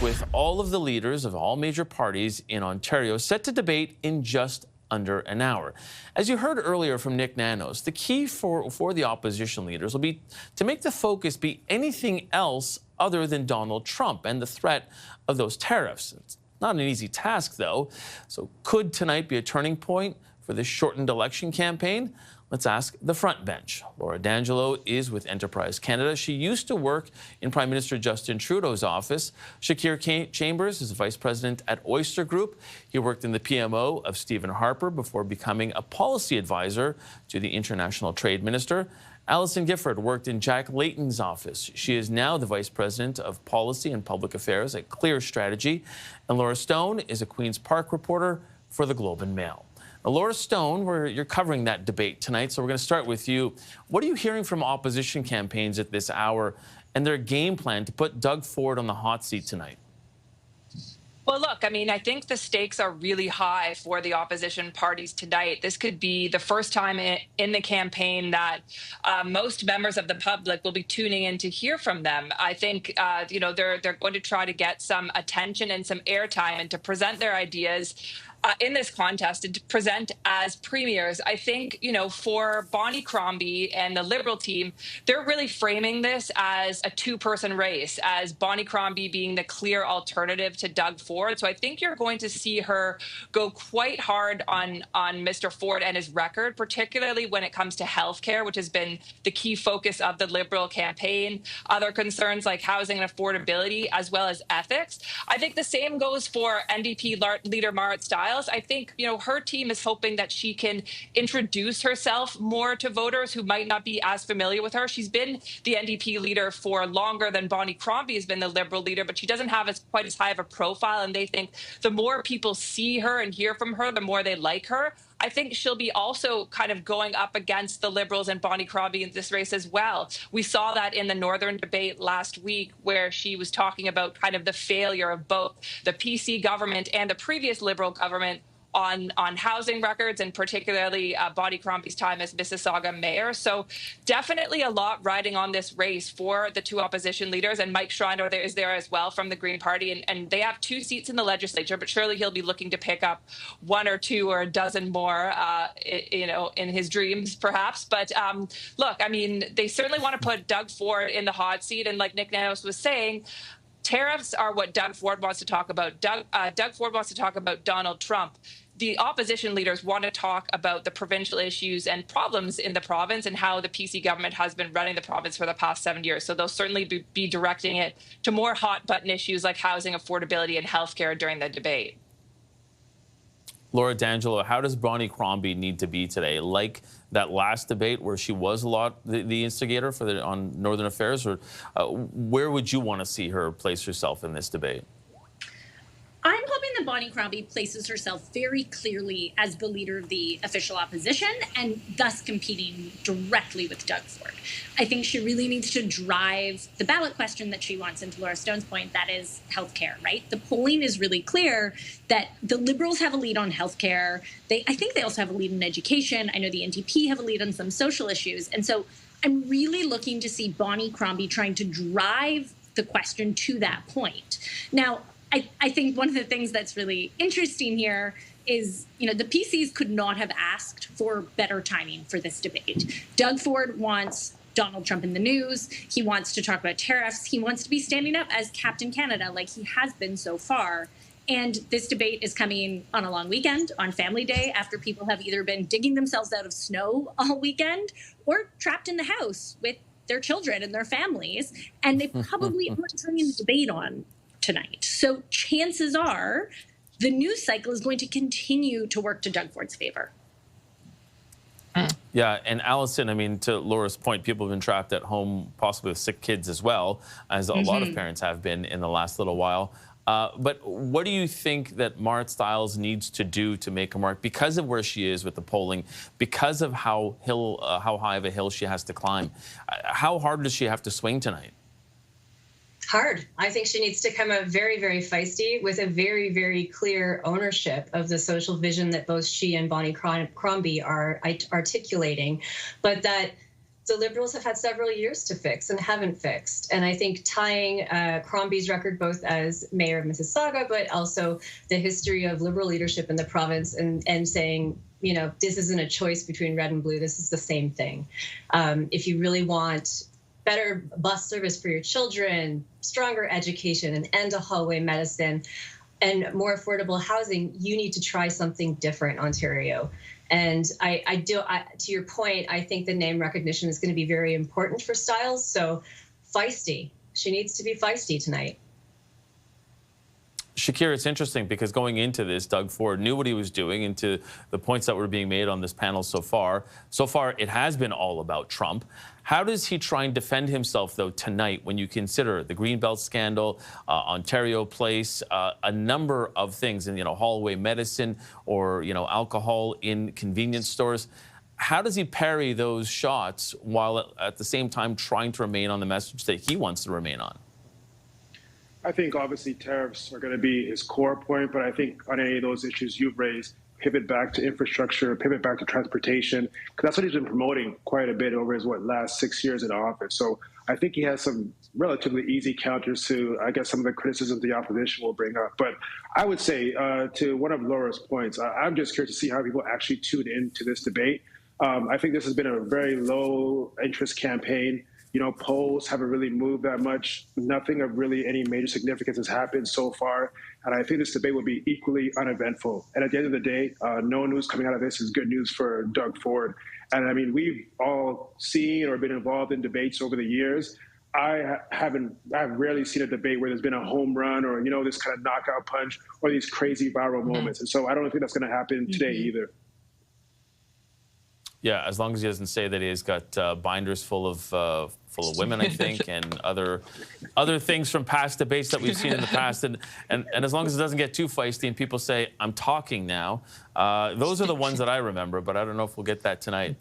with all of the leaders of all major parties in Ontario set to debate in just under an hour. As you heard earlier from Nick Nanos, the key for the opposition leaders will be to make the focus be anything else other than Donald Trump and the threat of those tariffs. It's not an easy task, though. So could tonight be a turning point for this shortened election campaign? Let's ask the front bench. Laura D'Angelo is with Enterprise Canada. She used to work in Prime Minister Justin Trudeau's office. Shakir Chambers is vice president at Oyster Group. He worked in the PMO of Stephen Harper before becoming a policy advisor to the International Trade Minister. Alison Gifford worked in Jack Layton's office. She is now the Vice President of Policy and Public Affairs at Clear Strategy. And Laura Stone is a Queen's Park reporter for the Globe and Mail. Now, Laura Stone, you're covering that debate tonight, so we're going to start with you. What are you hearing from opposition campaigns at this hour and their game plan to put Doug Ford on the hot seat tonight? Well, look, I mean, I think the stakes are really high for the opposition parties tonight. This could be the first time in the campaign that most members of the public will be tuning in to hear from them. I think, they're going to try to get some attention and some airtime and to present their ideas in this contest and to present as premiers. I think, for Bonnie Crombie and the Liberal team, they're really framing this as a two-person race, as Bonnie Crombie being the clear alternative to Doug Ford. So I think you're going to see her go quite hard on Mr. Ford and his record, particularly when it comes to healthcare, which has been the key focus of the Liberal campaign. Other concerns like housing and affordability, as well as ethics. I think the same goes for NDP leader Marit Stiles. I think, her team is hoping that she can introduce herself more to voters who might not be as familiar with her. She's been the NDP leader for longer than Bonnie Crombie has been the Liberal leader, but she doesn't have quite as high of a profile. And they think the more people see her and hear from her, the more they like her. I think she'll be also kind of going up against the Liberals and Bonnie Crombie in this race as well. We saw that in the Northern debate last week, where she was talking about kind of the failure of both the PC government and the previous Liberal government on housing records, and particularly Bonnie Crombie's time as Mississauga mayor. So definitely a lot riding on this race for the two opposition leaders. And Mike Schreiner is there as well from the Green Party. And they have 2 seats in the legislature, but surely he'll be looking to pick up 1 or 2 or a dozen more, in his dreams, perhaps. But look, I mean, they certainly want to put Doug Ford in the hot seat. And like Nick Nanos was saying, tariffs are what Doug Ford wants to talk about. Doug Ford wants to talk about Donald Trump. The opposition leaders want to talk about the provincial issues and problems in the province and how the PC government has been running the province for the past 7 years. So they'll certainly be directing it to more hot button issues like housing affordability and healthcare during the debate. Laura D'Angelo, how does Bonnie Crombie need to be today? Like that last debate where she was the instigator on Northern Affairs, or where would you want to see her place herself in this debate? I'm hoping that Bonnie Crombie places herself very clearly as the leader of the official opposition and thus competing directly with Doug Ford. I think she really needs to drive the ballot question that she wants, and to Laura Stone's point, that is healthcare, right? The polling is really clear that the Liberals have a lead on healthcare. I think they also have a lead in education. I know the NDP have a lead on some social issues. And so I'm really looking to see Bonnie Crombie trying to drive the question to that point. Now, I think one of the things that's really interesting here is, the PCs could not have asked for better timing for this debate. Doug Ford wants Donald Trump in the news. He wants to talk about tariffs. He wants to be standing up as Captain Canada like he has been so far. And this debate is coming on a long weekend, on Family Day, after people have either been digging themselves out of snow all weekend or trapped in the house with their children and their families. And they probably aren't turning the debate on tonight. So chances are the news cycle is going to continue to work to Doug Ford's favor. Yeah, and Alison, I mean, to Laura's point, people have been trapped at home, possibly with sick kids as well, as a lot of parents have been in the last little while. But what do you think that Marit Stiles needs to do to make a mark because of where she is with the polling, because of how high of a hill she has to climb? How hard does she have to swing tonight? Hard. I think she needs to come out very, very feisty with a very, very clear ownership of the social vision that both she and Bonnie Crombie are articulating, but that the Liberals have had several years to fix and haven't fixed. And I think tying Crombie's record both as mayor of Mississauga, but also the history of Liberal leadership in the province and saying, you know, this isn't a choice between red and blue, this is the same thing. If you really want better bus service for your children, stronger education, an end to hallway medicine, and more affordable housing, you need to try something different, Ontario. And to your point, I think the name recognition is going to be very important for Stiles. So feisty. She needs to be feisty tonight. Shakir, it's interesting because going into this, Doug Ford knew what he was doing, and to the points that were being made on this panel so far. So far, it has been all about Trump. How does he try and defend himself, though, tonight when you consider the Greenbelt scandal, Ontario Place, a number of things, and, you know, hallway medicine or, you know, alcohol in convenience stores? How does he parry those shots while at the same time trying to remain on the message that he wants to remain on? I think obviously tariffs are going to be his core point, but I think on any of those issues you've raised, pivot back to infrastructure, pivot back to transportation, because that's what he's been promoting quite a bit over his, last 6 years in office. So I think he has some relatively easy counters to, I guess, some of the criticisms the opposition will bring up. But I would say to one of Laura's points, I'm just curious to see how people actually tune into this debate. I think this has been a very low interest campaign. You know, polls haven't really moved that much. Nothing of really any major significance has happened so far. And I think this debate will be equally uneventful. And at the end of the day, no news coming out of this is good news for Doug Ford. And I mean, we've all seen or been involved in debates over the years. I've rarely seen a debate where there's been a home run or, you know, this kind of knockout punch or these crazy viral moments. And so I don't think that's going to happen today either. Yeah, as long as he doesn't say that he's got binders full of women, I think, and other things from past debates that we've seen in the past, and as long as it doesn't get too feisty and people say, "I'm talking now," those are the ones that I remember. But I don't know if we'll get that tonight.